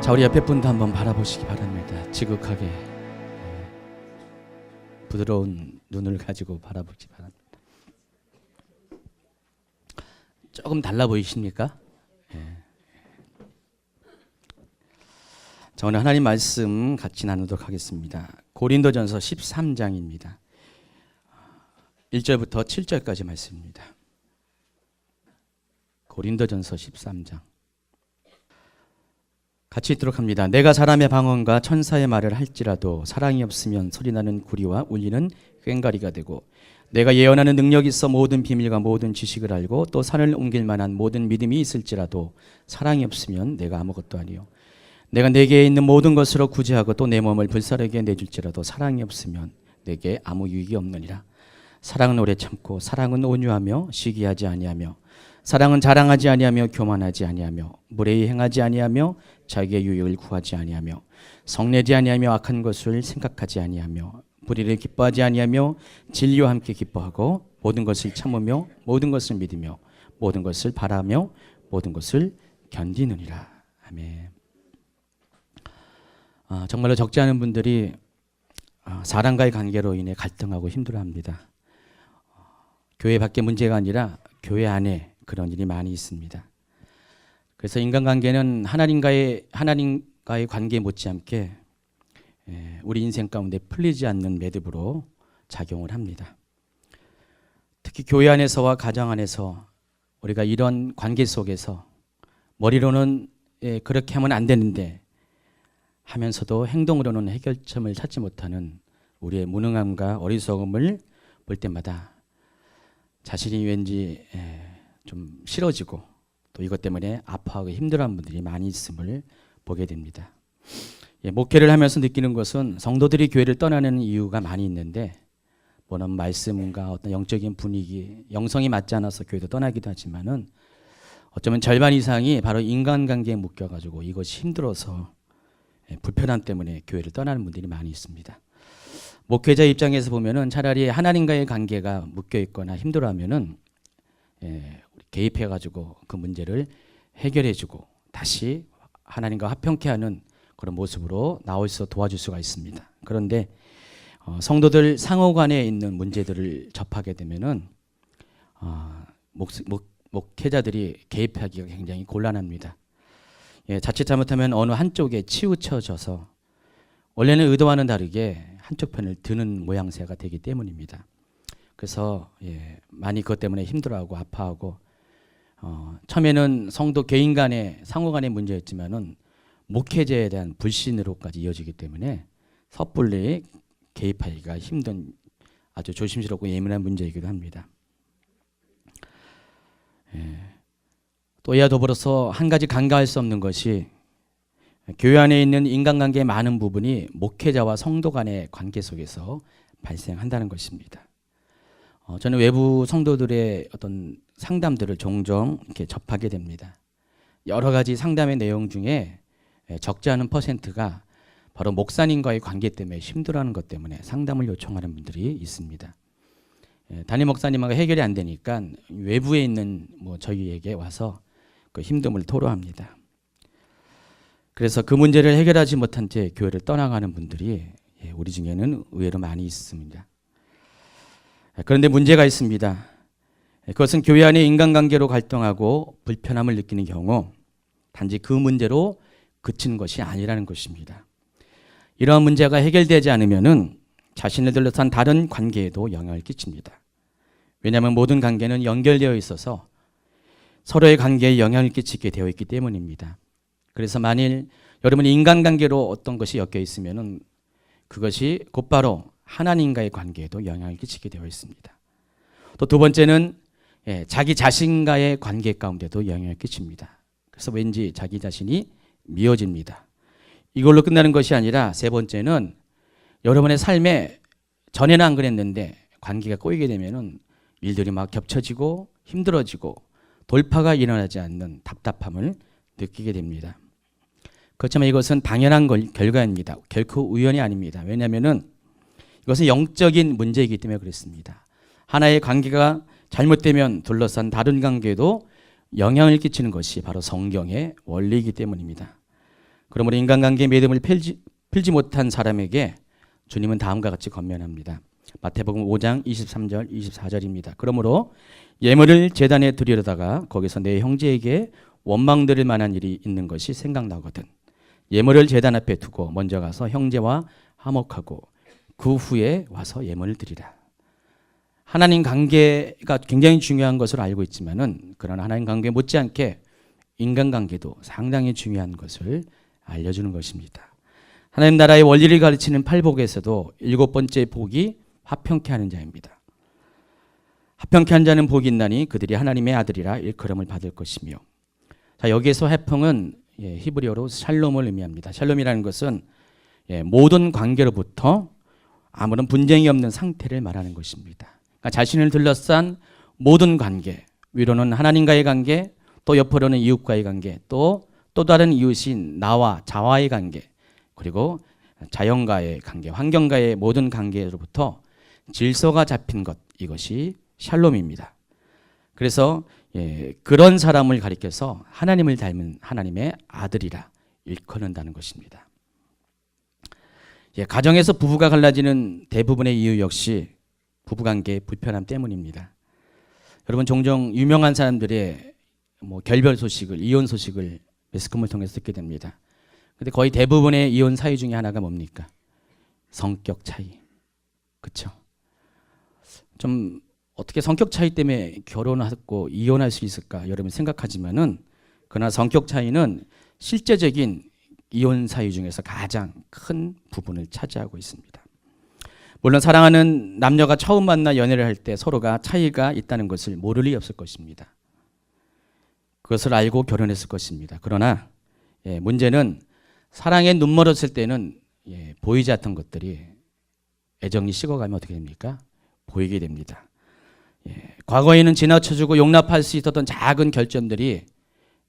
자, 우리 옆에 분도 한번 바라보시기 바랍니다. 지극하게 부드러운 눈을 가지고 바라보기 바랍니다. 조금 달라 보이십니까? 자, 오늘 하나님 말씀 같이 나누도록 하겠습니다. 고린도전서 13장입니다. 1절부터 7절까지 말씀입니다. 고린도전서 13장 같이 읽도록 합니다. 내가 사람의 방언과 천사의 말을 할지라도 사랑이 없으면 소리나는 구리와 울리는 꽹과리가 되고, 내가 예언하는 능력이 있어 모든 비밀과 모든 지식을 알고 또 산을 옮길 만한 모든 믿음이 있을지라도 사랑이 없으면 내가 아무것도 아니요. 내가 내게 있는 모든 것으로 구제하고 또 내 몸을 불사르게 내줄지라도 사랑이 없으면 내게 아무 유익이 없느니라. 사랑은 오래 참고 사랑은 온유하며 시기하지 아니하며 사랑은 자랑하지 아니하며 교만하지 아니하며 무례히 행하지 아니하며 자기의 유익을 구하지 아니하며 성내지 아니하며 악한 것을 생각하지 아니하며 불의를 기뻐하지 아니하며 진리와 함께 기뻐하고 모든 것을 참으며 모든 것을 믿으며 모든 것을 바라며 모든 것을 견디느니라. 아멘. 정말로 적지 않은 분들이 사람과의 관계로 인해 갈등하고 힘들어합니다. 교회 밖의 문제가 아니라 교회 안에 그런 일이 많이 있습니다. 그래서 인간관계는 하나님과의 관계 못지않게 우리 인생 가운데 풀리지 않는 매듭으로 작용을 합니다. 특히 교회 안에서와 가정 안에서 우리가 이런 관계 속에서 머리로는 그렇게 하면 안 되는데 하면서도 행동으로는 해결점을 찾지 못하는 우리의 무능함과 어리석음을 볼 때마다 자신이 왠지 좀 싫어지고 또 이것 때문에 아파하고 힘들어하는 분들이 많이 있음을 보게 됩니다. 목회를 하면서 느끼는 것은 성도들이 교회를 떠나는 이유가 많이 있는데, 뭐는 말씀과 어떤 영적인 분위기, 영성이 맞지 않아서 교회도 떠나기도 하지만은 어쩌면 절반 이상이 바로 인간관계에 묶여가지고 이것이 힘들어서 불편함 때문에 교회를 떠나는 분들이 많이 있습니다. 목회자 입장에서 보면은 차라리 하나님과의 관계가 묶여 있거나 힘들어하면은 개입해가지고 그 문제를 해결해주고 다시 하나님과 화평케 하는 그런 모습으로 나올 수 도와줄 수가 있습니다. 그런데 성도들 상호간에 있는 문제들을 접하게 되면은 목회자들이 개입하기가 굉장히 곤란합니다. 자칫 잘못하면 어느 한쪽에 치우쳐져서 원래는 의도와는 다르게 한쪽 편을 드는 모양새가 되기 때문입니다. 그래서 많이 그것 때문에 힘들어하고 아파하고 처음에는 성도 개인 간의 상호 간의 문제였지만은 목회자에 대한 불신으로까지 이어지기 때문에 섣불리 개입하기가 힘든 아주 조심스럽고 예민한 문제이기도 합니다. 또 이와 더불어서 한 가지 간과할 수 없는 것이 교회 안에 있는 인간관계의 많은 부분이 목회자와 성도 간의 관계 속에서 발생한다는 것입니다. 저는 외부 성도들의 어떤 상담들을 종종 이렇게 접하게 됩니다. 여러 가지 상담의 내용 중에 적지 않은 퍼센트가 바로 목사님과의 관계 때문에 힘들어하는 것 때문에 상담을 요청하는 분들이 있습니다. 담임 목사님하고 해결이 안 되니까 외부에 있는 저희에게 와서 그 힘듦을 토로합니다. 그래서 그 문제를 해결하지 못한 채 교회를 떠나가는 분들이 우리 중에는 의외로 많이 있습니다. 그런데 문제가 있습니다. 그것은 교회 안의 인간관계로 갈등하고 불편함을 느끼는 경우 단지 그 문제로 그치는 것이 아니라는 것입니다. 이러한 문제가 해결되지 않으면은 자신을 둘러싼 다른 관계에도 영향을 끼칩니다. 왜냐하면 모든 관계는 연결되어 있어서 서로의 관계에 영향을 끼치게 되어 있기 때문입니다. 그래서 만일 여러분이 인간관계로 어떤 것이 엮여 있으면은 그것이 곧바로 하나님과의 관계에도 영향을 끼치게 되어 있습니다. 또 두 번째는 자기 자신과의 관계 가운데도 영향을 끼칩니다. 그래서 왠지 자기 자신이 미워집니다. 이걸로 끝나는 것이 아니라 세 번째는 여러분의 삶에 전에는 안 그랬는데 관계가 꼬이게 되면은 일들이 막 겹쳐지고 힘들어지고 돌파가 일어나지 않는 답답함을 느끼게 됩니다. 그렇지만 이것은 당연한 결과입니다. 결코 우연이 아닙니다. 왜냐하면은 이것은 영적인 문제이기 때문에 그렇습니다. 하나의 관계가 잘못되면 둘러싼 다른 관계에도 영향을 끼치는 것이 바로 성경의 원리이기 때문입니다. 그러므로 인간관계의 믿음을 필지 못한 사람에게 주님은 다음과 같이 권면합니다. 마태복음 5장 23절 24절입니다. 그러므로 예물을 제단에 드리려다가 거기서 내 형제에게 원망드릴 만한 일이 있는 것이 생각나거든 예물을 제단 앞에 두고 먼저 가서 형제와 화목하고 그 후에 와서 예물을 드리라. 하나님 관계가 굉장히 중요한 것을 알고 있지만은 그러나 하나님 관계 못지않게 인간관계도 상당히 중요한 것을 알려주는 것입니다. 하나님 나라의 원리를 가르치는 팔복에서도 7번째 복이 화평케 하는 자입니다. 화평케 한 자는 복이 있나니 그들이 하나님의 아들이라 일컬음을 받을 것이며. 자, 여기에서 화평은 히브리어로 샬롬을 의미합니다. 샬롬이라는 것은 모든 관계로부터 아무런 분쟁이 없는 상태를 말하는 것입니다. 그러니까 자신을 둘러싼 모든 관계, 위로는 하나님과의 관계, 또 옆으로는 이웃과의 관계, 또 다른 이웃인 나와 자와의 관계, 그리고 자연과의 관계, 환경과의 모든 관계로부터 질서가 잡힌 것, 이것이 샬롬입니다. 그래서 그런 사람을 가리켜서 하나님을 닮은 하나님의 아들이라 일컫는다는 것입니다. 가정에서 부부가 갈라지는 대부분의 이유 역시 부부관계의 불편함 때문입니다. 여러분 종종 유명한 사람들의 결별 소식을, 이혼 소식을 매스컴을 통해서 듣게 됩니다. 근데 거의 대부분의 이혼 사유 중에 하나가 뭡니까? 성격 차이. 그렇죠? 좀 어떻게 성격 차이 때문에 결혼하고 이혼할 수 있을까 여러분 생각하지만은 그러나 성격 차이는 실제적인 이혼 사유 중에서 가장 큰 부분을 차지하고 있습니다. 물론 사랑하는 남녀가 처음 만나 연애를 할 때 서로가 차이가 있다는 것을 모를 리 없을 것입니다. 그것을 알고 결혼했을 것입니다. 그러나 문제는 사랑에 눈멀었을 때는 보이지 않던 것들이 애정이 식어가면 어떻게 됩니까? 보이게 됩니다. 과거에는 지나쳐주고 용납할 수 있었던 작은 결점들이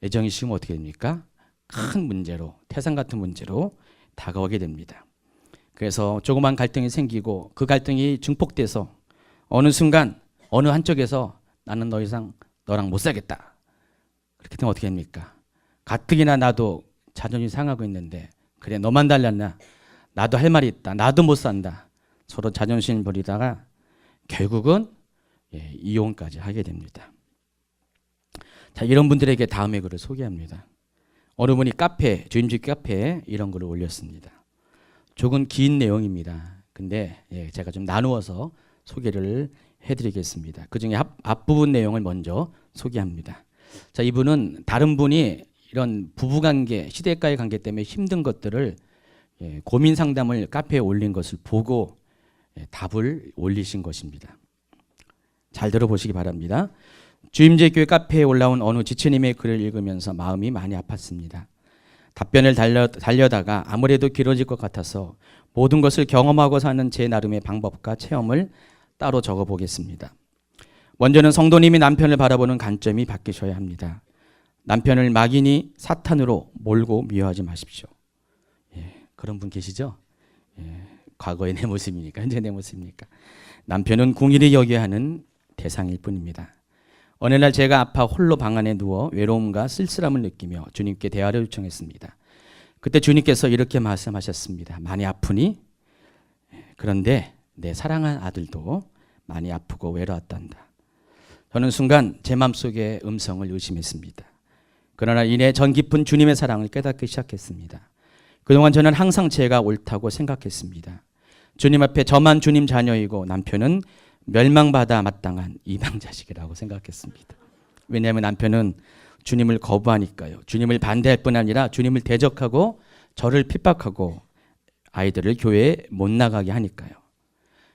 애정이 식으면 어떻게 됩니까? 큰 문제로, 태산 같은 문제로 다가오게 됩니다. 그래서 조그만 갈등이 생기고 그 갈등이 증폭돼서 어느 순간 어느 한쪽에서 나는 더 이상 너랑 못 살겠다. 그렇게 되면 어떻게 됩니까? 가뜩이나 나도 자존심 상하고 있는데 그래 너만 달랐나? 나도 할 말이 있다. 나도 못 산다. 서로 자존심 버리다가 결국은 이혼까지 하게 됩니다. 자, 이런 분들에게 다음의 글을 소개합니다. 어느 분이 주임집 카페에 이런 글을 올렸습니다. 조금 긴 내용입니다. 근데 제가 좀 나누어서 소개를 해드리겠습니다. 그 중에 앞부분 내용을 먼저 소개합니다. 자, 이분은 다른 분이 이런 부부관계, 시댁과의 관계 때문에 힘든 것들을 고민 상담을 카페에 올린 것을 보고 답을 올리신 것입니다. 잘 들어보시기 바랍니다. 주임제 교회 카페에 올라온 어느 지체님의 글을 읽으면서 마음이 많이 아팠습니다. 답변을 달려다가 아무래도 길어질 것 같아서 모든 것을 경험하고 사는 제 나름의 방법과 체험을 따로 적어보겠습니다. 먼저는 성도님이 남편을 바라보는 관점이 바뀌셔야 합니다. 남편을 막연히 사탄으로 몰고 미워하지 마십시오. 그런 분 계시죠? 과거의 내 모습이니까, 현재 내 모습이니까. 남편은 궁일이 여겨야 하는 대상일 뿐입니다. 어느 날 제가 아파 홀로 방 안에 누워 외로움과 쓸쓸함을 느끼며 주님께 대화를 요청했습니다. 그때 주님께서 이렇게 말씀하셨습니다. 많이 아프니? 그런데 내 사랑하는 아들도 많이 아프고 외로웠단다. 저는 순간 제 마음속에 음성을 의심했습니다. 그러나 이내 전 깊은 주님의 사랑을 깨닫기 시작했습니다. 그동안 저는 항상 제가 옳다고 생각했습니다. 주님 앞에 저만 주님 자녀이고 남편은 멸망받아 마땅한 이방 자식이라고 생각했습니다. 왜냐하면 남편은 주님을 거부하니까요. 주님을 반대할 뿐 아니라 주님을 대적하고 저를 핍박하고 아이들을 교회에 못 나가게 하니까요.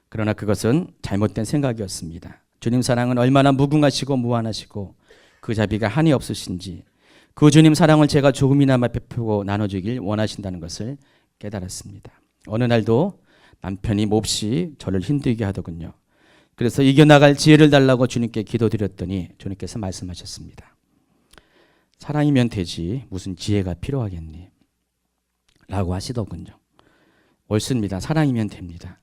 그러나 그것은 잘못된 생각이었습니다. 주님 사랑은 얼마나 무궁하시고 무한하시고 그 자비가 한이 없으신지 그 주님 사랑을 제가 조금이나마 베풀고 나눠주길 원하신다는 것을 깨달았습니다. 어느 날도 남편이 몹시 저를 힘들게 하더군요. 그래서 이겨나갈 지혜를 달라고 주님께 기도드렸더니 주님께서 말씀하셨습니다. 사랑이면 되지 무슨 지혜가 필요하겠니? 라고 하시더군요. 옳습니다. 사랑이면 됩니다.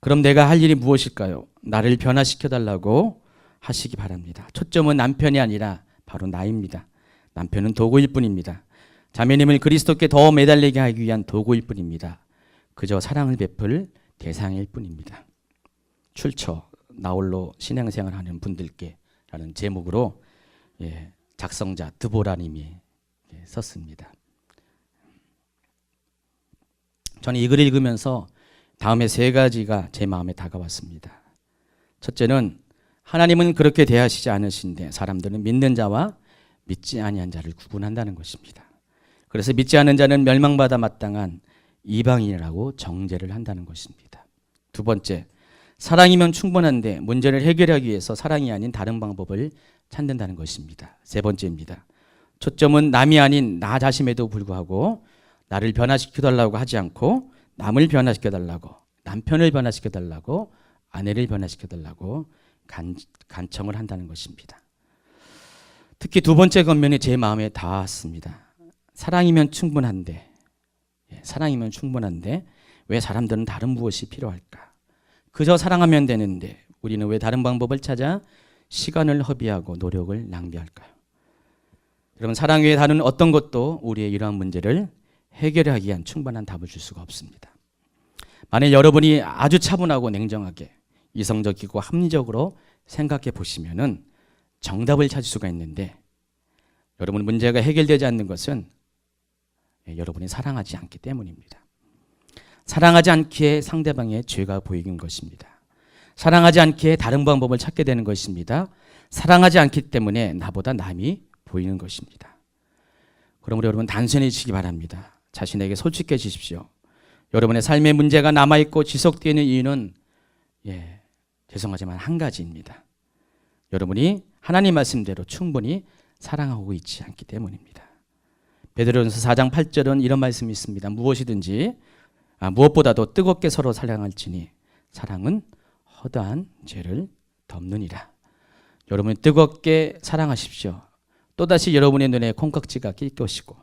그럼 내가 할 일이 무엇일까요? 나를 변화시켜달라고 하시기 바랍니다. 초점은 남편이 아니라 바로 나입니다. 남편은 도구일 뿐입니다. 자매님을 그리스도께 더 매달리게 하기 위한 도구일 뿐입니다. 그저 사랑을 베풀 대상일 뿐입니다. 출처 나홀로 신앙생활 하는 분들께 라는 제목으로 작성자 드보라님이 썼습니다. 저는 이 글을 읽으면서 다음에 세 가지가 제 마음에 다가왔습니다. 첫째는 하나님은 그렇게 대하시지 않으신데 사람들은 믿는 자와 믿지 아니한 자를 구분한다는 것입니다. 그래서 믿지 않는 자는 멸망받아 마땅한 이방인이라고 정죄를 한다는 것입니다. 두 번째, 사랑이면 충분한데 문제를 해결하기 위해서 사랑이 아닌 다른 방법을 찾는다는 것입니다. 세 번째입니다. 초점은 남이 아닌 나 자신에도 불구하고 나를 변화시켜달라고 하지 않고 남을 변화시켜달라고, 남편을 변화시켜달라고, 아내를 변화시켜달라고 간청을 한다는 것입니다. 특히 두 번째 권면이 제 마음에 닿았습니다. 사랑이면 충분한데 왜 사람들은 다른 무엇이 필요할까? 그저 사랑하면 되는데 우리는 왜 다른 방법을 찾아 시간을 허비하고 노력을 낭비할까요? 여러분, 사랑 외에 다른 어떤 것도 우리의 이러한 문제를 해결하기 위한 충분한 답을 줄 수가 없습니다. 만약 여러분이 아주 차분하고 냉정하게 이성적이고 합리적으로 생각해 보시면은 정답을 찾을 수가 있는데, 여러분 문제가 해결되지 않는 것은 여러분이 사랑하지 않기 때문입니다. 사랑하지 않기에 상대방의 죄가 보이는 것입니다. 사랑하지 않기에 다른 방법을 찾게 되는 것입니다. 사랑하지 않기 때문에 나보다 남이 보이는 것입니다. 그러므로 여러분 단순해지시기 바랍니다. 자신에게 솔직해지십시오. 여러분의 삶의 문제가 남아있고 지속되는 이유는 죄송하지만 한 가지입니다. 여러분이 하나님 말씀대로 충분히 사랑하고 있지 않기 때문입니다. 베드로전서 4장 8절은 이런 말씀이 있습니다. 무엇보다도 뜨겁게 서로 사랑할지니 사랑은 허다한 죄를 덮느니라. 여러분 뜨겁게 사랑하십시오. 또다시 여러분의 눈에 콩깍지가 낄 것이고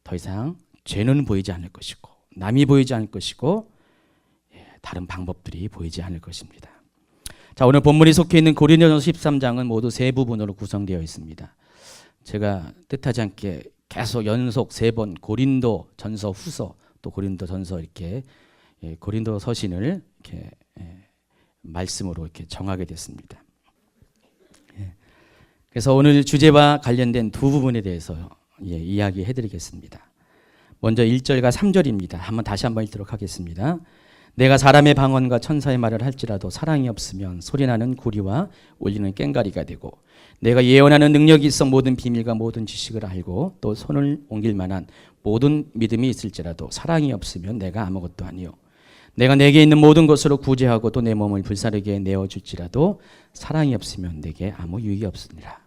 더 이상 죄는 보이지 않을 것이고 남이 보이지 않을 것이고 다른 방법들이 보이지 않을 것입니다. 자, 오늘 본문이 속해 있는 고린도전서 13장은 모두 세 부분으로 구성되어 있습니다. 제가 뜻하지 않게 계속 연속 3번 고린도 전서 후서 또 고린도 전서 이렇게 고린도 서신을 이렇게 말씀으로 이렇게 정하게 됐습니다. 그래서 오늘 주제와 관련된 두 부분에 대해서 이야기해 드리겠습니다. 먼저 1절과 3절입니다. 다시 한번 읽도록 하겠습니다. 내가 사람의 방언과 천사의 말을 할지라도 사랑이 없으면 소리나는 구리와 울리는 꽹과리가 되고, 내가 예언하는 능력이 있어 모든 비밀과 모든 지식을 알고 또 손을 옮길 만한 모든 믿음이 있을지라도 사랑이 없으면 내가 아무것도 아니요, 내가 내게 있는 모든 것으로 구제하고 또 내 몸을 불사르게 내어줄지라도 사랑이 없으면 내게 아무 유익이 없으니라.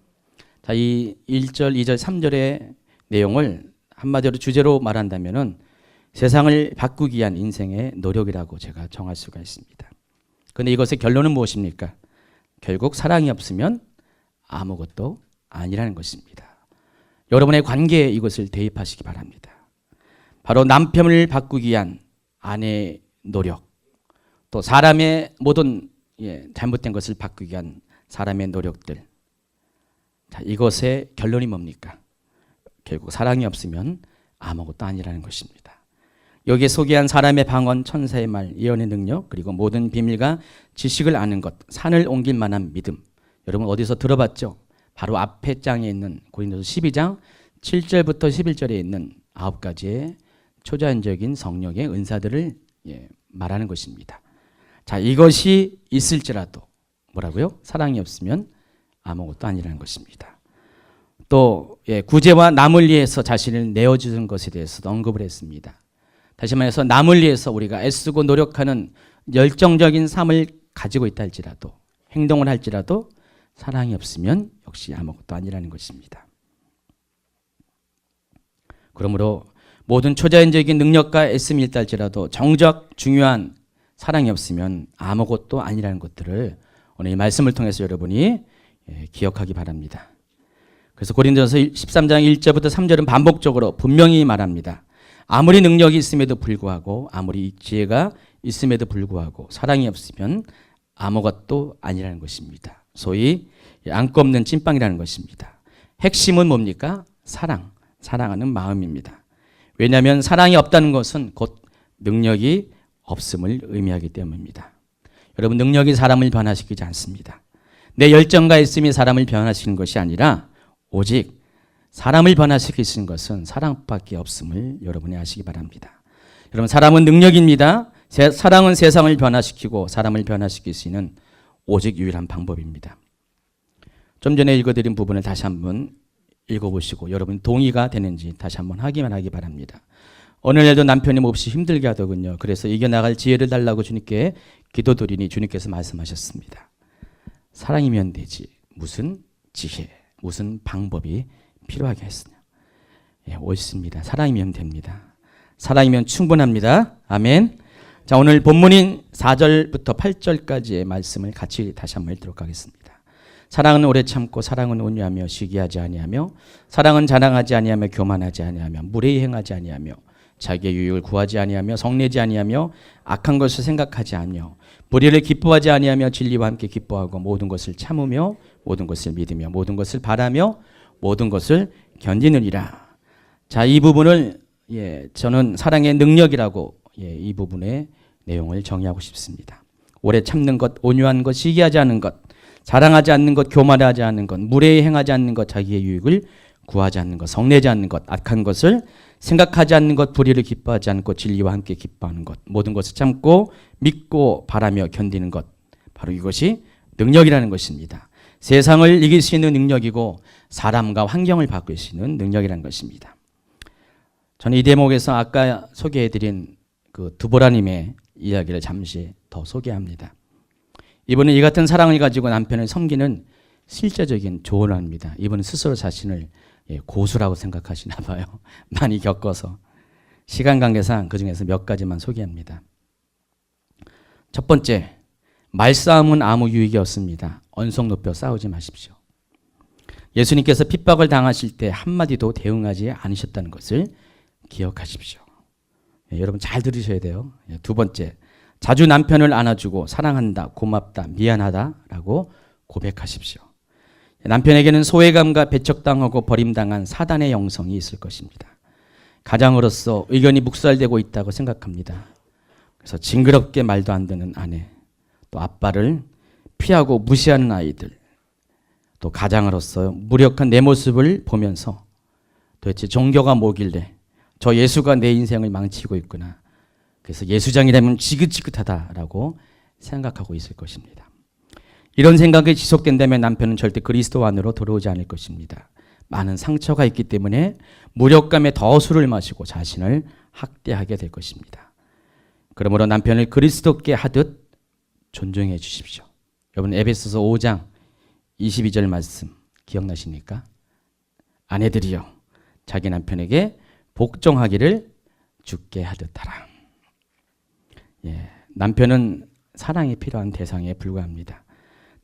자, 이 1절, 2절, 3절의 내용을 한마디로 주제로 말한다면은 세상을 바꾸기 위한 인생의 노력이라고 제가 정할 수가 있습니다. 그런데 이것의 결론은 무엇입니까? 결국 사랑이 없으면 아무것도 아니라는 것입니다. 여러분의 관계에 이것을 대입하시기 바랍니다. 바로 남편을 바꾸기 위한 아내의 노력, 또 사람의 모든 잘못된 것을 바꾸기 위한 사람의 노력들. 자, 이것의 결론이 뭡니까? 결국 사랑이 없으면 아무것도 아니라는 것입니다. 여기에 소개한 사람의 방언, 천사의 말, 예언의 능력, 그리고 모든 비밀과 지식을 아는 것, 산을 옮길 만한 믿음. 여러분 어디서 들어봤죠? 바로 앞에 장에 있는 고린도서 12장 7절부터 11절에 있는 9가지의 초자연적인 성령의 은사들을 말하는 것입니다. 자, 이것이 있을지라도 뭐라고요? 사랑이 없으면 아무것도 아니라는 것입니다. 또 구제와 남을 위해서 자신을 내어주는 것에 대해서도 언급을 했습니다. 다시 말해서 남을 위해서 우리가 애쓰고 노력하는 열정적인 삶을 가지고 있다 할지라도, 행동을 할지라도 사랑이 없으면 역시 아무것도 아니라는 것입니다. 그러므로 모든 초자연적인 능력과 애씀이 있다 할지라도 정작 중요한 사랑이 없으면 아무것도 아니라는 것들을 오늘 이 말씀을 통해서 여러분이 기억하기 바랍니다. 그래서 고린도전서 13장 1절부터 3절은 반복적으로 분명히 말합니다. 아무리 능력이 있음에도 불구하고, 아무리 지혜가 있음에도 불구하고 사랑이 없으면 아무것도 아니라는 것입니다. 소위 안고 없는 찐빵이라는 것입니다. 핵심은 뭡니까? 사랑. 사랑하는 마음입니다. 왜냐하면 사랑이 없다는 것은 곧 능력이 없음을 의미하기 때문입니다. 여러분, 능력이 사람을 변화시키지 않습니다. 내 열정과 애씀이 사람을 변화시키는 것이 아니라 오직 사람을 변화시킬 수 있는 것은 사랑밖에 없음을 여러분이 아시기 바랍니다. 여러분, 사랑은 능력입니다. 사랑은 세상을 변화시키고 사람을 변화시킬 수 있는 오직 유일한 방법입니다. 좀 전에 읽어드린 부분을 다시 한번 읽어보시고 여러분 동의가 되는지 다시 한번 확인만 하기 바랍니다. 오늘날도 남편이 몹시 힘들게 하더군요. 그래서 이겨나갈 지혜를 달라고 주님께 기도드리니 주님께서 말씀하셨습니다. 사랑이면 되지 무슨 지혜, 무슨 방법이 필요하게 했으냐. 예, 옳습니다. 사랑이면 됩니다. 사랑이면 충분합니다. 아멘. 자, 오늘 본문인 4절부터 8절까지의 말씀을 같이 다시 한번 읽도록 하겠습니다. 사랑은 오래 참고 사랑은 온유하며 시기하지 아니하며 사랑은 자랑하지 아니하며 교만하지 아니하며 무례히 행하지 아니하며 자기의 유익을 구하지 아니하며 성내지 아니하며 악한 것을 생각하지 않으며 불의를 기뻐하지 아니하며 진리와 함께 기뻐하고 모든 것을 참으며 모든 것을 믿으며 모든 것을 바라며 모든 것을 견디느니라. 자, 이 부분을 저는 사랑의 능력이라고 이 부분의 내용을 정의하고 싶습니다. 오래 참는 것, 온유한 것, 시기하지 않은 것, 자랑하지 않는 것, 교만하지 않는 것, 무례히 행하지 않는 것, 자기의 유익을 구하지 않는 것, 성내지 않는 것, 악한 것을 생각하지 않는 것, 불의를 기뻐하지 않고 진리와 함께 기뻐하는 것, 모든 것을 참고 믿고 바라며 견디는 것, 바로 이것이 능력이라는 것입니다. 세상을 이길 수 있는 능력이고 사람과 환경을 바꿀 수 있는 능력이라는 것입니다. 저는 이 대목에서 아까 소개해드린 그 드보라님의 이야기를 잠시 더 소개합니다. 이분은 이 같은 사랑을 가지고 남편을 섬기는 실제적인 조언을 합니다. 이분은 스스로 자신을 고수라고 생각하시나 봐요. 많이 겪어서. 시간 관계상 그중에서 몇 가지만 소개합니다. 첫 번째, 말싸움은 아무 유익이 없습니다. 언성 높여 싸우지 마십시오. 예수님께서 핍박을 당하실 때 한마디도 대응하지 않으셨다는 것을 기억하십시오. 여러분 잘 들으셔야 돼요. 두 번째, 자주 남편을 안아주고 사랑한다, 고맙다, 미안하다라고 고백하십시오. 남편에게는 소외감과 배척당하고 버림당한 사단의 영성이 있을 것입니다. 가장으로서 의견이 묵살되고 있다고 생각합니다. 그래서 징그럽게 말도 안 되는 아내, 또 아빠를 피하고 무시하는 아이들, 또 가장으로서 무력한 내 모습을 보면서 도대체 종교가 뭐길래 저 예수가 내 인생을 망치고 있구나. 그래서 예수장이라면 지긋지긋하다라고 생각하고 있을 것입니다. 이런 생각이 지속된다면 남편은 절대 그리스도 안으로 들어오지 않을 것입니다. 많은 상처가 있기 때문에 무력감에 더 술을 마시고 자신을 학대하게 될 것입니다. 그러므로 남편을 그리스도께 하듯 존중해 주십시오. 여러분 에베소서 5장 22절 말씀 기억나십니까? 아내들이여 자기 남편에게 복종하기를 주께 하듯 하라. 남편은 사랑이 필요한 대상에 불과합니다.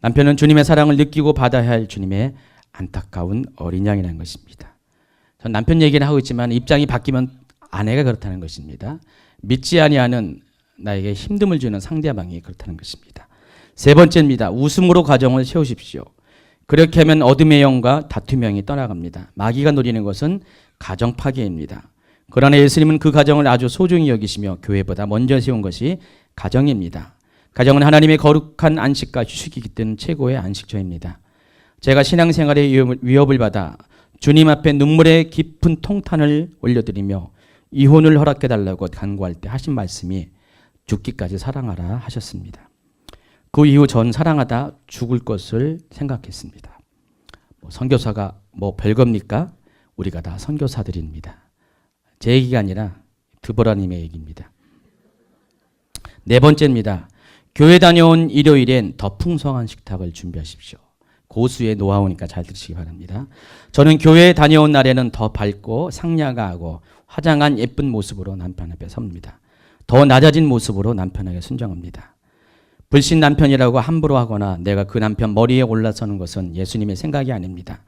남편은 주님의 사랑을 느끼고 받아야 할 주님의 안타까운 어린 양이라는 것입니다. 전 남편 얘기를 하고 있지만 입장이 바뀌면 아내가 그렇다는 것입니다. 믿지 아니하는 나에게 힘듦을 주는 상대방이 그렇다는 것입니다. 세 번째입니다. 웃음으로 가정을 세우십시오. 그렇게 하면 어둠의 영과 다툼의 영이 떠나갑니다. 마귀가 노리는 것은 가정 파괴입니다. 그러나 예수님은 그 가정을 아주 소중히 여기시며 교회보다 먼저 세운 것이 가정입니다. 가정은 하나님의 거룩한 안식과 휴식이기 때문에 최고의 안식처입니다. 제가 신앙생활에 위협을 받아 주님 앞에 눈물의 깊은 통탄을 올려드리며 이혼을 허락해달라고 간구할 때 하신 말씀이 죽기까지 사랑하라 하셨습니다. 그 이후 전 사랑하다 죽을 것을 생각했습니다. 선교사가 별겁니까? 우리가 다 선교사들입니다. 제 얘기가 아니라 드보라님의 얘기입니다. 네 번째입니다. 교회 다녀온 일요일엔 더 풍성한 식탁을 준비하십시오. 고수의 노하우니까 잘 들으시기 바랍니다. 저는 교회에 다녀온 날에는 더 밝고 상냥하고 화장한 예쁜 모습으로 남편 앞에 섭니다. 더 낮아진 모습으로 남편에게 순종합니다. 불신 남편이라고 함부로 하거나 내가 그 남편 머리에 올라서는 것은 예수님의 생각이 아닙니다.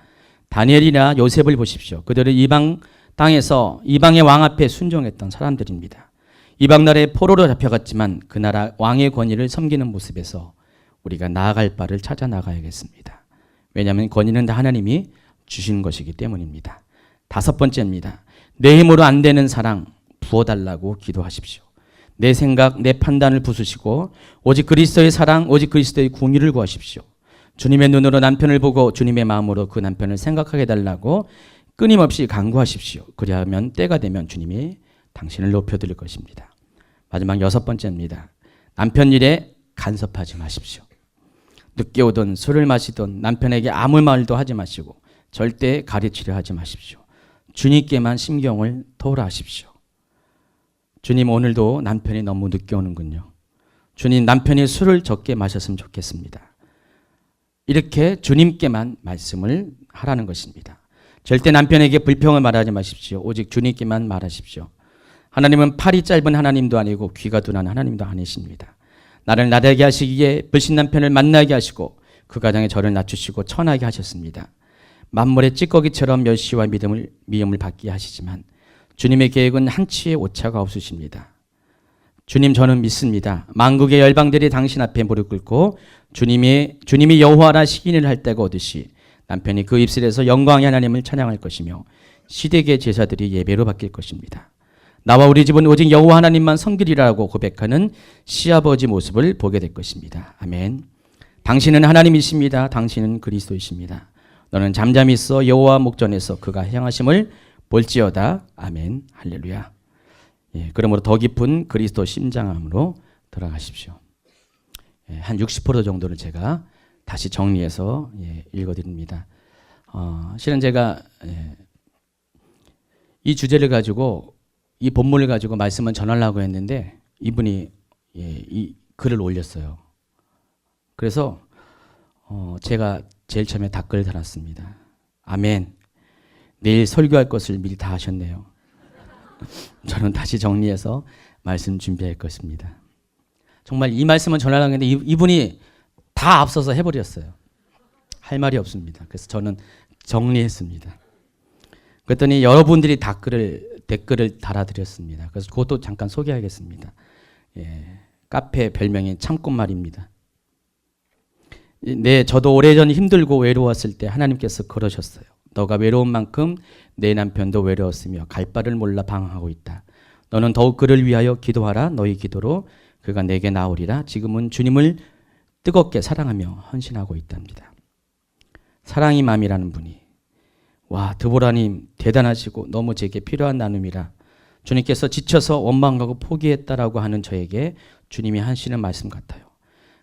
다니엘이나 요셉을 보십시오. 그들은 이방 땅에서 이방의 왕 앞에 순종했던 사람들입니다. 이방 나라에 포로로 잡혀갔지만 그 나라 왕의 권위를 섬기는 모습에서 우리가 나아갈 바를 찾아 나가야겠습니다. 왜냐하면 권위는 다 하나님이 주신 것이기 때문입니다. 다섯 번째입니다. 내 힘으로 안 되는 사랑 부어달라고 기도하십시오. 내 생각, 내 판단을 부수시고 오직 그리스도의 사랑, 오직 그리스도의 궁의를 구하십시오. 주님의 눈으로 남편을 보고 주님의 마음으로 그 남편을 생각하게 해달라고 끊임없이 간구하십시오. 그리하면 때가 되면 주님이 당신을 높여드릴 것입니다. 마지막 여섯 번째입니다. 남편 일에 간섭하지 마십시오. 늦게 오든 술을 마시든 남편에게 아무 말도 하지 마시고 절대 가르치려 하지 마십시오. 주님께만 심경을 토로하십시오. 주님, 오늘도 남편이 너무 늦게 오는군요. 주님, 남편이 술을 적게 마셨으면 좋겠습니다. 이렇게 주님께만 말씀을 하라는 것입니다. 절대 남편에게 불평을 말하지 마십시오. 오직 주님께만 말하십시오. 하나님은 팔이 짧은 하나님도 아니고 귀가 둔한 하나님도 아니십니다. 나를 나대게 하시기에 불신 남편을 만나게 하시고 그 가정에 저를 낮추시고 천하게 하셨습니다. 만물의 찌꺼기처럼 멸시와 미움을 받게 하시지만 주님의 계획은 한치의 오차가 없으십니다. 주님, 저는 믿습니다. 만국의 열방들이 당신 앞에 무릎 꿇고 주님이 여호와라 시인을 할 때가 오듯이 남편이 그 입술에서 영광의 하나님을 찬양할 것이며 시대계 제사들이 예배로 바뀔 것입니다. 나와 우리 집은 오직 여호와 하나님만 섬기리라고 고백하는 시아버지 모습을 보게 될 것입니다. 아멘. 당신은 하나님이십니다. 당신은 그리스도이십니다. 너는 잠잠히 있어 여호와 목전에서 그가 향하심을 볼지어다. 아멘. 할렐루야. 예, 그러므로 더 깊은 그리스도 심장함으로 들어가십시오. 예, 한 60% 정도를 제가 다시 정리해서 읽어드립니다. 실은 제가 이 주제를 가지고 이 본문을 가지고 말씀을 전하려고 했는데 이분이 이 글을 올렸어요. 그래서 제가 제일 처음에 댓글을 달았습니다. 아멘. 내일 설교할 것을 미리 다 하셨네요. 저는 다시 정리해서 말씀 준비할 것입니다. 정말 이 말씀을 전하려고 했는데 이분이 다 앞서서 해버렸어요. 할 말이 없습니다. 그래서 저는 정리했습니다. 그랬더니 여러분들이 댓글을 달아드렸습니다. 그래서 그것도 잠깐 소개하겠습니다. 카페 별명이 참꽃말입니다. 네, 저도 오래전 힘들고 외로웠을 때 하나님께서 그러셨어요. 너가 외로운 만큼 내 남편도 외로웠으며 갈 바를 몰라 방황하고 있다. 너는 더욱 그를 위하여 기도하라. 너희 기도로 그가 내게 나오리라. 지금은 주님을 뜨겁게 사랑하며 헌신하고 있답니다. 사랑이 맘이라는 분이, 와, 드보라님 대단하시고 너무 제게 필요한 나눔이라 주님께서 지쳐서 원망하고 포기했다라고 하는 저에게 주님이 하시는 말씀 같아요.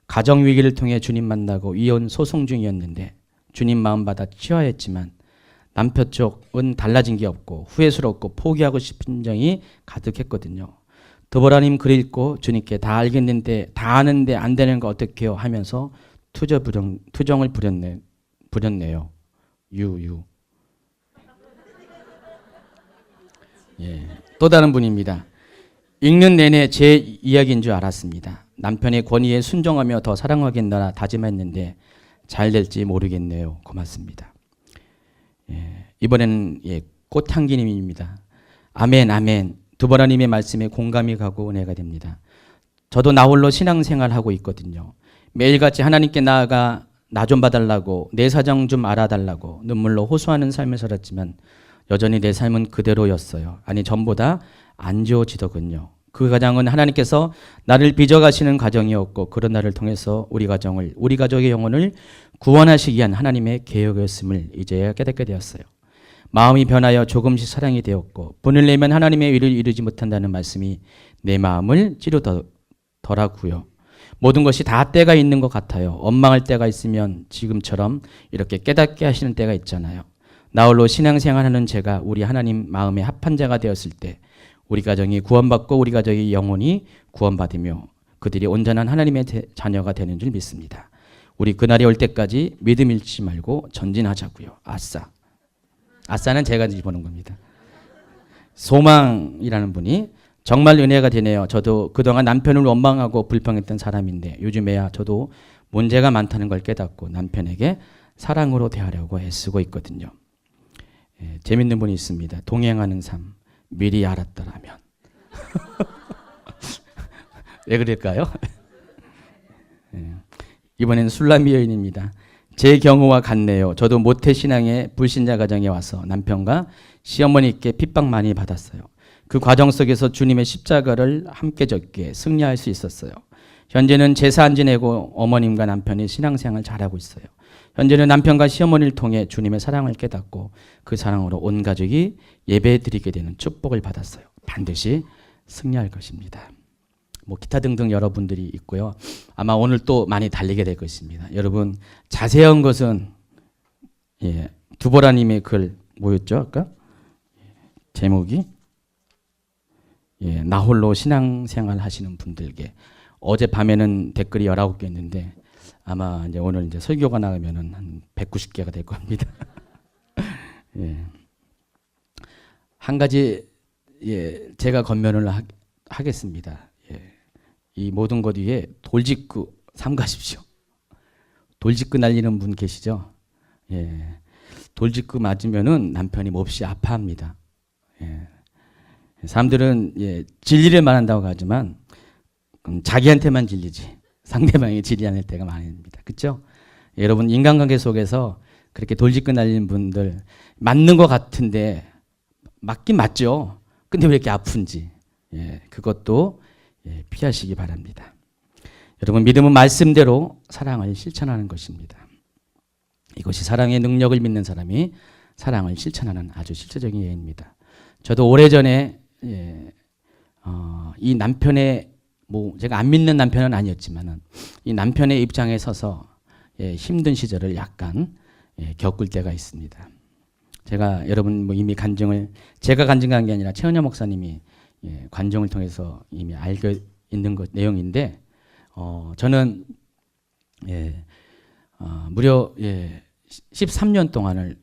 가정 위기를 통해 주님 만나고 이혼 소송 중이었는데 주님 마음 받아 치유했지만 남편 쪽은 달라진 게 없고 후회스럽고 포기하고 싶은 점이 가득했거든요. 드보라님 글 읽고 주님께 다 알겠는데 다 아는데 안 되는 거 어떡해요 하면서 투정을 부렸네요. 유유. 예, 또 다른 분입니다. 읽는 내내 제 이야기인 줄 알았습니다. 남편의 권위에 순종하며 더 사랑하겠노라 다짐했는데 잘 될지 모르겠네요. 고맙습니다. 예, 이번에는 꽃향기님입니다. 아멘 아멘. 드보라님의 말씀에 공감이 가고 은혜가 됩니다. 저도 나홀로 신앙생활하고 있거든요. 매일같이 하나님께 나아가 나 좀 봐달라고 내 사정 좀 알아달라고 눈물로 호소하는 삶을 살았지만 여전히 내 삶은 그대로였어요. 아니 전보다 안 좋아지더군요. 그 가정은 하나님께서 나를 빚어가시는 가정이었고 그런 나를 통해서 우리 가족의 영혼을 구원하시기 위한 하나님의 계획이었음을 이제야 깨닫게 되었어요. 마음이 변하여 조금씩 사랑이 되었고 분을 내면 하나님의 의를 이루지 못한다는 말씀이 내 마음을 찌르더라고요. 모든 것이 다 때가 있는 것 같아요. 원망할 때가 있으면 지금처럼 이렇게 깨닫게 하시는 때가 있잖아요. 나홀로 신앙생활하는 제가 우리 하나님 마음에 합한 자가 되었을 때 우리 가정이 구원받고 우리 가족의 영혼이 구원받으며 그들이 온전한 하나님의 자녀가 되는 줄 믿습니다. 우리 그날이 올 때까지 믿음 잃지 말고 전진하자고요. 아싸. 아싸는 제가 집어넣은 겁니다. 소망이라는 분이 정말 은혜가 되네요. 저도 그동안 남편을 원망하고 불평했던 사람인데 요즘에야 저도 문제가 많다는 걸 깨닫고 남편에게 사랑으로 대하려고 애쓰고 있거든요. 재밌는 분이 있습니다. 동행하는 삶 미리 알았더라면. 왜 그럴까요? 이번엔 술람이 여인입니다. 제 경우와 같네요. 저도 모태신앙의 불신자 가정에 와서 남편과 시어머니께 핍박 많이 받았어요. 그 과정 속에서 주님의 십자가를 함께 졌기에 승리할 수 있었어요. 현재는 제사 안 지내고 어머님과 남편이 신앙생활 잘하고 있어요. 현재는 남편과 시어머니를 통해 주님의 사랑을 깨닫고 그 사랑으로 온 가족이 예배 드리게 되는 축복을 받았어요. 반드시 승리할 것입니다. 뭐 기타 등등 여러분들이 있고요. 아마 오늘 또 많이 달리게 될 것입니다. 여러분 자세한 것은 두보라님의 글 뭐였죠 아까? 제목이 나 홀로 신앙생활 하시는 분들께 어젯밤에는 댓글이 19개 있는데 아마 이제 오늘 이제 설교가 나가면은 한 190개가 될 겁니다. 한 가지 제가 권면을 하겠습니다. 이 모든 것 위에 돌직구 삼가십시오. 돌직구 날리는 분 계시죠? 돌직구 맞으면은 남편이 몹시 아파합니다. 사람들은 진리를 말한다고 하지만 자기한테만 진리지 상대방이 진리 않을 때가 많습니다. 그렇죠? 여러분 인간관계 속에서 그렇게 돌직구 날리는 분들 맞는 것 같은데 맞긴 맞죠. 근데 왜 이렇게 아픈지 그것도 피하시기 바랍니다. 여러분 믿음은 말씀대로 사랑을 실천하는 것입니다. 이것이 사랑의 능력을 믿는 사람이 사랑을 실천하는 아주 실제적인 예입니다. 저도 오래전에 이 남편의 제가 안 믿는 남편은 아니었지만은 이 남편의 입장에 서서 힘든 시절을 약간 겪을 때가 있습니다. 제가 여러분 이미 제가 간증한 게 아니라 최은여 목사님이 관정을 통해서 이미 알고 있는 내용인데 저는 무려 13년 동안을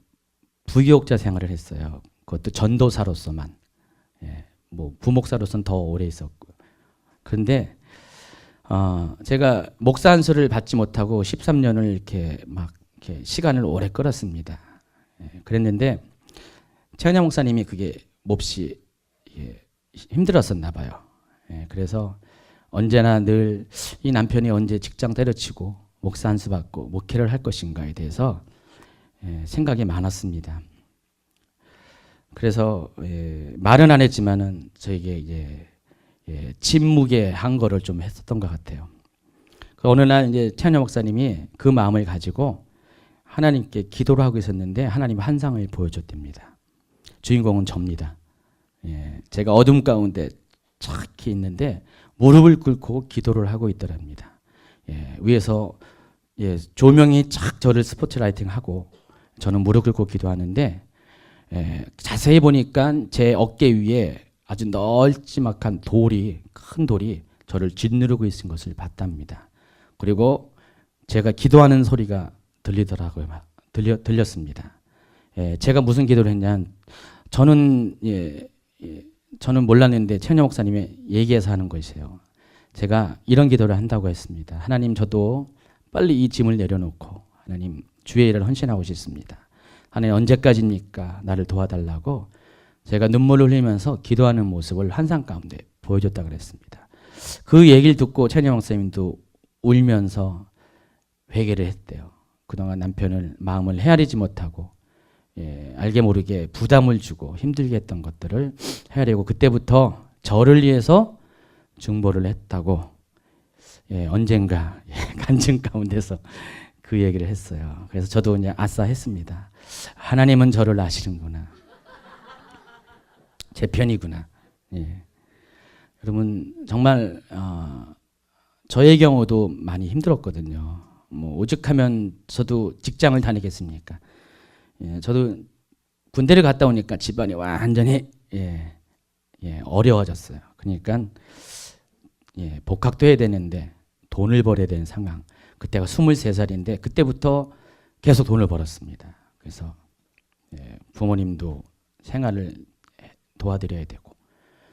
부교육자 생활을 했어요. 그것도 전도사로서만. 뭐 부목사로서는 더 오래 있었고. 그런데 제가 목사 안수를 받지 못하고 13년을 이렇게 시간을 오래 끌었습니다. 그랬는데 최은영 목사님이 그게 몹시 힘들었었나 봐요. 그래서 언제나 늘 이 남편이 언제 직장 때려치고 목사 안수 받고 목회를 할 것인가에 대해서 생각이 많았습니다. 그래서 말은 안 했지만은 저에게 침묵의 한 거를 좀 했었던 것 같아요. 어느 날 이제 최은영 목사님이 그 마음을 가지고 하나님께 기도를 하고 있었는데 하나님 환상을 보여줬답니다. 주인공은 접니다. 제가 어둠 가운데 착히 있는데 무릎을 꿇고 기도를 하고 있더랍니다. 위에서 조명이 착 저를 스포트라이팅하고 저는 무릎 꿇고 기도하는데 자세히 보니까 제 어깨 위에 아주 널찍한 큰 돌이 저를 짓누르고 있는 것을 봤답니다. 그리고 제가 기도하는 소리가 들렸습니다. 제가 무슨 기도를 했냐? 저는 몰랐는데 최은영 목사님이 얘기해서 하는 것이에요. 제가 이런 기도를 한다고 했습니다. 하나님, 저도 빨리 이 짐을 내려놓고 하나님 주의 일을 헌신하고 싶습니다. 하나님 언제까지입니까? 나를 도와달라고 제가 눈물을 흘리면서 기도하는 모습을 환상 가운데 보여줬다 그랬습니다. 그 얘기를 듣고 최은영 목사님도 울면서 회개를 했대요. 그동안 남편을 마음을 헤아리지 못하고 알게 모르게 부담을 주고 힘들게 했던 것들을 헤아리고 그때부터 저를 위해서 중보를 했다고 언젠가 간증 가운데서 그 얘기를 했어요. 그래서 저도 그냥 아싸 했습니다. 하나님은 저를 아시는구나. 제 편이구나. 여러분 정말 저의 경우도 많이 힘들었거든요. 오죽하면 저도 직장을 다니겠습니까? 저도 군대를 갔다 오니까 집안이 완전히 어려워졌어요. 그러니까 복학도 해야 되는데 돈을 벌어야 되는 상황. 그때가 23살인데 그때부터 계속 돈을 벌었습니다. 그래서 부모님도 생활을 도와드려야 되고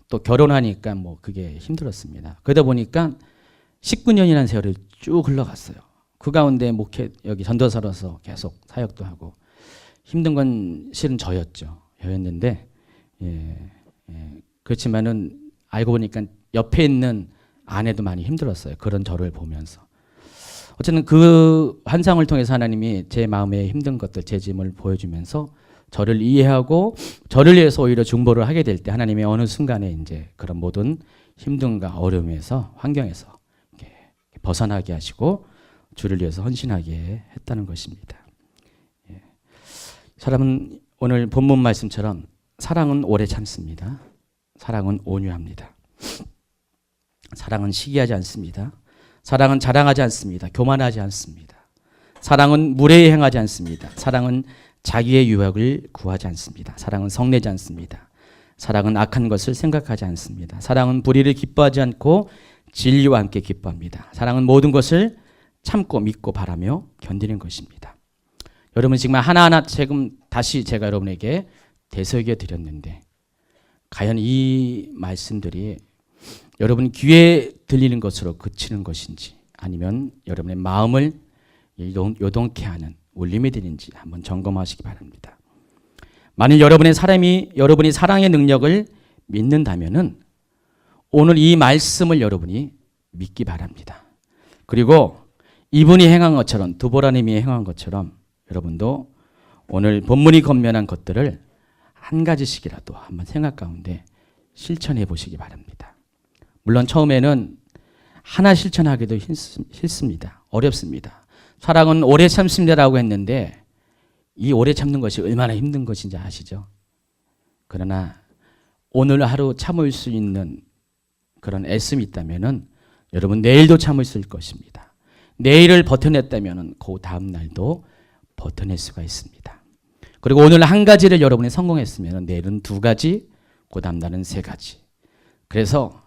또 결혼하니까 그게 힘들었습니다. 그러다 보니까 19년이라는 세월이 쭉 흘러갔어요. 그 가운데 여기 전도사로서 계속 사역도 하고 힘든 건 실은 저였는데 그렇지만은 알고 보니까 옆에 있는 아내도 많이 힘들었어요. 그런 저를 보면서 어쨌든 그 환상을 통해서 하나님이 제 마음에 힘든 것들, 제 짐을 보여주면서 저를 이해하고 저를 위해서 오히려 중보를 하게 될 때 하나님의 어느 순간에 이제 그런 모든 힘듦과 어려움에서 환경에서 이렇게 벗어나게 하시고 주를 위해서 헌신하게 했다는 것입니다. 예. 사람은 오늘 본문 말씀처럼 사랑은 오래 참습니다. 사랑은 온유합니다. 사랑은 시기하지 않습니다. 사랑은 자랑하지 않습니다. 교만하지 않습니다. 사랑은 무례히 행하지 않습니다. 사랑은 자기의 유익을 구하지 않습니다. 사랑은 성내지 않습니다. 사랑은 악한 것을 생각하지 않습니다. 사랑은 불의를 기뻐하지 않고 진리와 함께 기뻐합니다. 사랑은 모든 것을 참고 믿고 바라며 견디는 것입니다. 여러분 지금 하나하나 지금 다시 제가 여러분에게 되새겨 드렸는데 과연 이 말씀들이 여러분 귀에 들리는 것으로 그치는 것인지 아니면 여러분의 마음을 요동케 하는 울림이 되는지 한번 점검하시기 바랍니다. 만일 여러분이 사랑의 능력을 믿는다면은 오늘 이 말씀을 여러분이 믿기 바랍니다. 그리고 이분이 행한 것처럼 두보라님이 행한 것처럼 여러분도 오늘 본문이 권면한 것들을 한 가지씩이라도 한번 생각 가운데 실천해 보시기 바랍니다. 물론 처음에는 하나 실천하기도 싫습니다. 어렵습니다. 사랑은 오래 참습니다라고 했는데 이 오래 참는 것이 얼마나 힘든 것인지 아시죠? 그러나 오늘 하루 참을 수 있는 그런 애씀이 있다면은 여러분 내일도 참을 수 있을 것입니다. 내일을 버텨냈다면은 그 다음 날도 버텨낼 수가 있습니다. 그리고 오늘 한 가지를 여러분이 성공했으면 내일은 두 가지, 그 다음 날은 세 가지. 그래서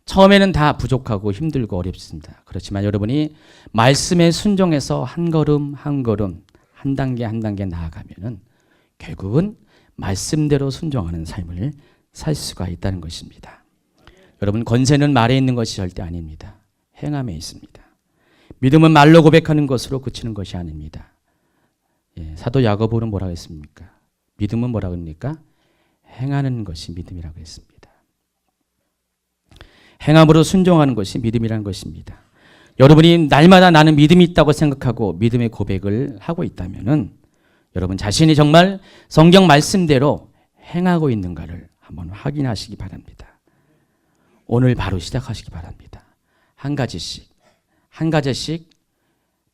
처음에는 다 부족하고 힘들고 어렵습니다. 그렇지만 여러분이 말씀에 순종해서 한 걸음 한 걸음 한 단계 한 단계 나아가면은 결국은 말씀대로 순종하는 삶을 살 수가 있다는 것입니다. 여러분 권세는 말에 있는 것이 절대 아닙니다. 행함에 있습니다. 믿음은 말로 고백하는 것으로 그치는 것이 아닙니다. 예, 사도 야고보는 뭐라고 했습니까? 믿음은 뭐라고 합니까? 행하는 것이 믿음이라고 했습니다. 행함으로 순종하는 것이 믿음이라는 것입니다. 여러분이 날마다 나는 믿음이 있다고 생각하고 믿음의 고백을 하고 있다면은 여러분 자신이 정말 성경 말씀대로 행하고 있는가를 한번 확인하시기 바랍니다. 오늘 바로 시작하시기 바랍니다. 한 가지씩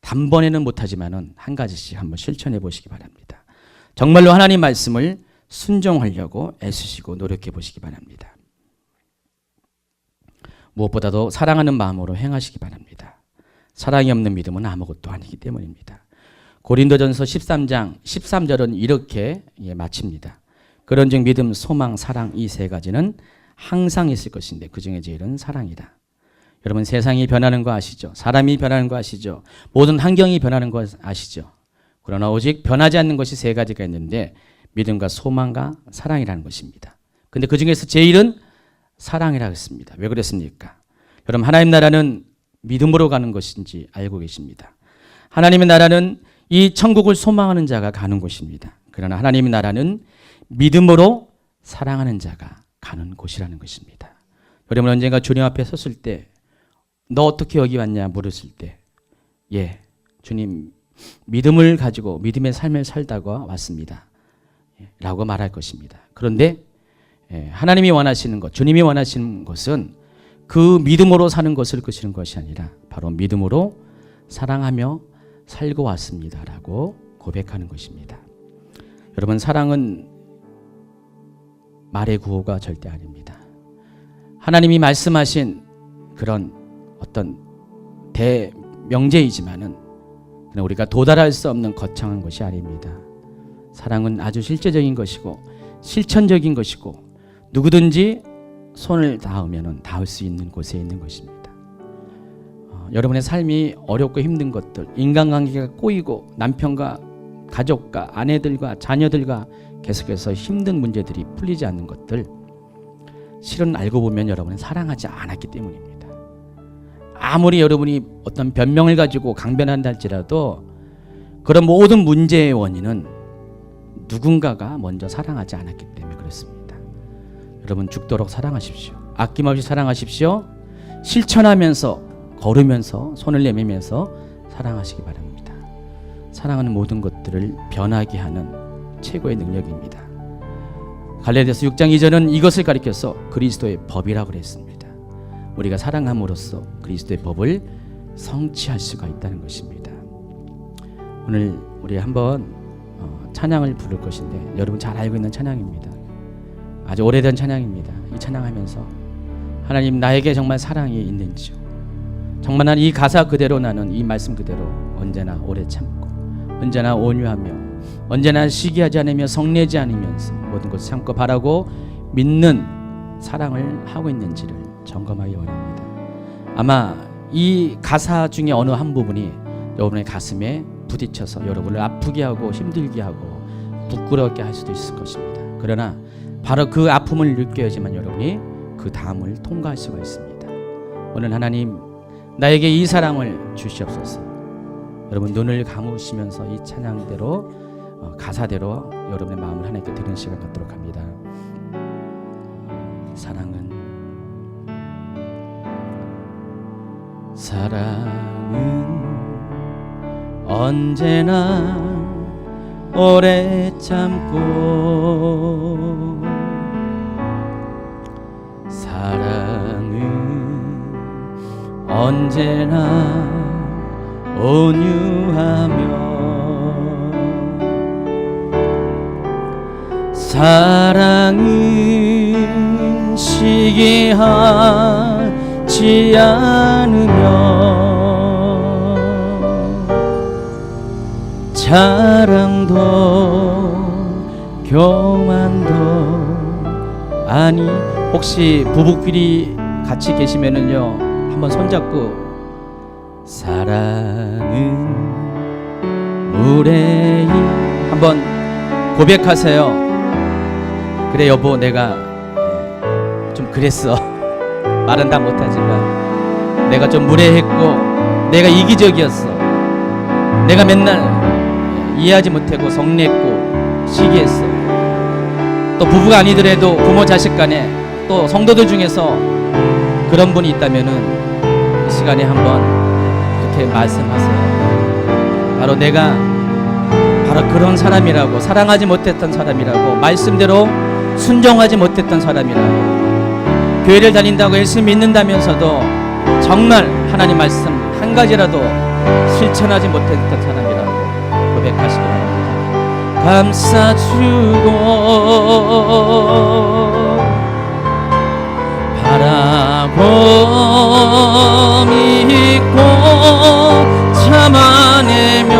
단번에는 못하지만은 한 가지씩 한번 실천해 보시기 바랍니다. 정말로 하나님 말씀을 순종하려고 애쓰시고 노력해 보시기 바랍니다. 무엇보다도 사랑하는 마음으로 행하시기 바랍니다. 사랑이 없는 믿음은 아무것도 아니기 때문입니다. 고린도전서 13장 13절은 이렇게 마칩니다. 그런즉 믿음, 소망, 사랑 이 세 가지는 항상 있을 것인데 그중에 제일은 사랑이다. 여러분 세상이 변하는 거 아시죠? 사람이 변하는 거 아시죠? 모든 환경이 변하는 거 아시죠? 그러나 오직 변하지 않는 것이 세 가지가 있는데 믿음과 소망과 사랑이라는 것입니다. 근데 그중에서 제일은 사랑이라고 했습니다. 왜 그랬습니까? 여러분 하나님 나라는 믿음으로 가는 것인지 알고 계십니다. 하나님의 나라는 이 천국을 소망하는 자가 가는 곳입니다. 그러나 하나님의 나라는 믿음으로 사랑하는 자가 가는 곳이라는 것입니다. 여러분 언젠가 주님 앞에 섰을 때 너 어떻게 여기 왔냐 물었을 때 예, 주님 믿음을 가지고 믿음의 삶을 살다가 왔습니다. 라고 말할 것입니다. 그런데 하나님이 원하시는 것, 주님이 원하시는 것은 그 믿음으로 사는 것을 그치는 것이 아니라 바로 믿음으로 사랑하며 살고 왔습니다. 라고 고백하는 것입니다. 여러분 사랑은 말의 구호가 절대 아닙니다. 하나님이 말씀하신 그런 어떤 대명제이지만은 우리가 도달할 수 없는 거창한 것이 아닙니다. 사랑은 아주 실제적인 것이고 실천적인 것이고 누구든지 손을 닿으면 닿을 수 있는 곳에 있는 것입니다. 여러분의 삶이 어렵고 힘든 것들, 인간관계가 꼬이고 남편과 가족과 아내들과 자녀들과 계속해서 힘든 문제들이 풀리지 않는 것들, 실은 알고 보면 여러분은 사랑하지 않았기 때문입니다. 아무리 여러분이 어떤 변명을 가지고 강변한다 할지라도 그런 모든 문제의 원인은 누군가가 먼저 사랑하지 않았기 때문에 그렇습니다. 여러분 죽도록 사랑하십시오. 아낌없이 사랑하십시오. 실천하면서 걸으면서 손을 내밀면서 사랑하시기 바랍니다. 사랑하는 모든 것들을 변하게 하는 최고의 능력입니다. 갈라디아서 6장 2절은 이것을 가리켜서 그리스도의 법이라고 그랬습니다. 우리가 사랑함으로써 그리스도의 법을 성취할 수가 있다는 것입니다. 오늘 우리 한번 찬양을 부를 것인데, 여러분 잘 알고 있는 찬양입니다. 아주 오래된 찬양입니다. 이 찬양하면서 하나님, 나에게 정말 사랑이 있는지요? 정말 나는 이 가사 그대로, 나는 이 말씀 그대로 언제나 오래 참고, 언제나 온유하며, 언제나 시기하지 않으며 성내지 않으면서 모든 것을 참고 바라고 믿는 사랑을 하고 있는지를 점검하기 원합니다. 아마 이 가사 중에 어느 한 부분이 여러분의 가슴에 부딪혀서 여러분을 아프게 하고 힘들게 하고 부끄럽게 할 수도 있을 것입니다. 그러나 바로 그 아픔을 느껴야지만 여러분이 그 다음을 통과할 수가 있습니다. 오늘 하나님, 나에게 이 사랑을 주시옵소서. 여러분 눈을 감으시면서 이 찬양대로, 가사대로 여러분의 마음을 하나님께 드리는 시간 갖도록 합니다. 사랑은 언제나 오래 참고, 사랑은 언제나 온유하며, 사랑은 시기하지 않으며, 자랑도 교만도 아니. 혹시 부부끼리 같이 계시면은요, 한번 손잡고 사랑은 물의 힘 한번 고백하세요. 그래 여보, 내가 좀 그랬어. 말은 다 못하지만 내가 좀 무례했고 내가 이기적이었어. 내가 맨날 이해하지 못하고 성냈고 시기했어. 또 부부가 아니더라도 부모 자식 간에 또 성도들 중에서 그런 분이 있다면은 이 시간에 한번 이렇게 말씀하세요. 바로 내가 바로 그런 사람이라고, 사랑하지 못했던 사람이라고, 말씀대로 순종하지 못했던 사람이라고, 교회를 다닌다고 열심히 믿는다면서도 정말 하나님 말씀 한 가지라도 실천하지 못했던 사람이라고 고백하시기 바랍니다. 감싸주고 바라고 믿고 참아내며,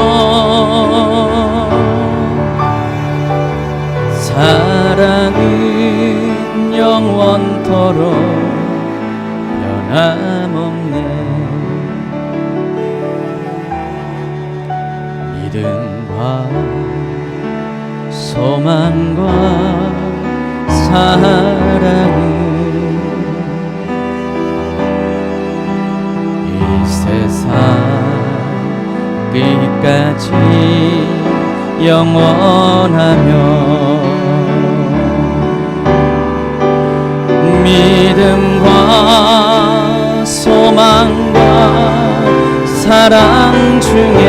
사랑은 영원토록 변함없네. 믿음과 소망과 사랑은 이 세상 끝까지 영원하며, 믿음과 소망과 사랑 중에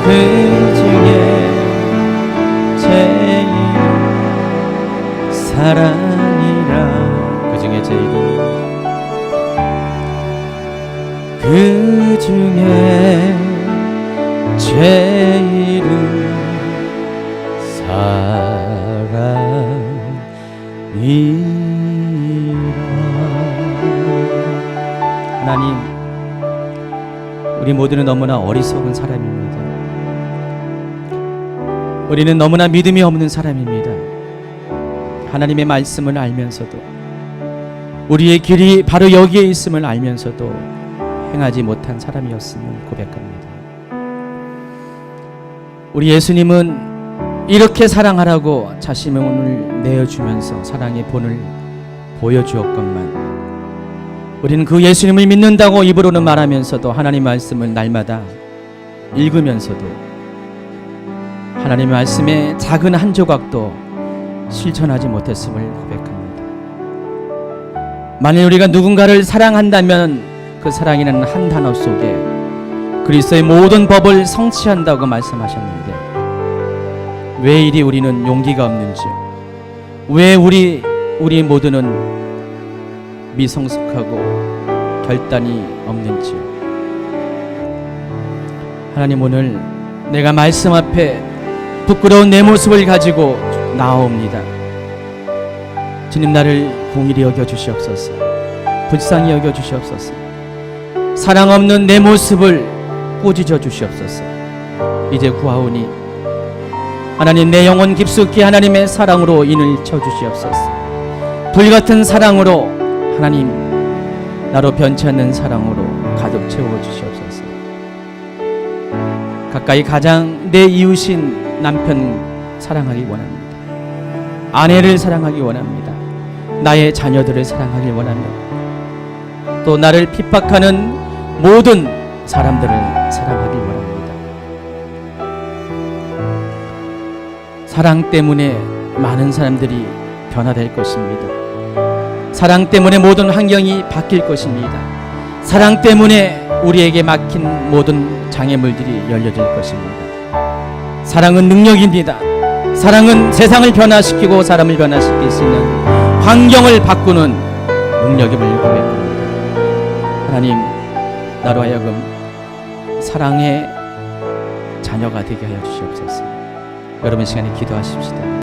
그 중에 제일 사랑이라, 그 중에 제일은, 그 중에 제일은 사랑이라. 하나님, 우리 모두는 너무나 어리석은 사람입니다. 우리는 너무나 믿음이 없는 사람입니다. 하나님의 말씀을 알면서도, 우리의 길이 바로 여기에 있음을 알면서도 행하지 못한 사람이었음을 고백합니다. 우리 예수님은 이렇게 사랑하라고 자신을 내어주면서 사랑의 본을 보여주었건만, 우리는 그 예수님을 믿는다고 입으로는 말하면서도 하나님 말씀을 날마다 읽으면서도 하나님의 말씀의 작은 한 조각도 실천하지 못했음을 고백합니다. 만일 우리가 누군가를 사랑한다면 그 사랑이라는 한 단어 속에 그리스도의 모든 법을 성취한다고 말씀하셨는데 왜 이리 우리는 용기가 없는지요? 왜 우리 모두는 미성숙하고 결단이 없는지요? 하나님, 오늘 내가 말씀 앞에 부끄러운 내 모습을 가지고 나옵니다. 주님, 나를 공일히 여겨 주시옵소서. 불쌍히 여겨 주시옵소서. 사랑 없는 내 모습을 꾸짖어 주시옵소서. 이제 구하오니 하나님, 내 영혼 깊숙이 하나님의 사랑으로 인을 쳐 주시옵소서. 불같은 사랑으로 하나님, 나로 변치 않는 사랑으로 가득 채워 주시옵소서. 가까이 가장 내 이웃인 남편 사랑하기 원합니다. 아내를 사랑하기 원합니다. 나의 자녀들을 사랑하기 원합니다. 또 나를 핍박하는 모든 사람들을 사랑하기 원합니다. 사랑 때문에 많은 사람들이 변화될 것입니다. 사랑 때문에 모든 환경이 바뀔 것입니다. 사랑 때문에 우리에게 막힌 모든 장애물들이 열려질 것입니다. 사랑은 능력입니다. 사랑은 세상을 변화시키고 사람을 변화시킬 수 있는 환경을 바꾸는 능력임을 고백합니다. 하나님, 나로 하여금 사랑의 자녀가 되게 하여 주시옵소서. 여러분 시간에 기도하십시다.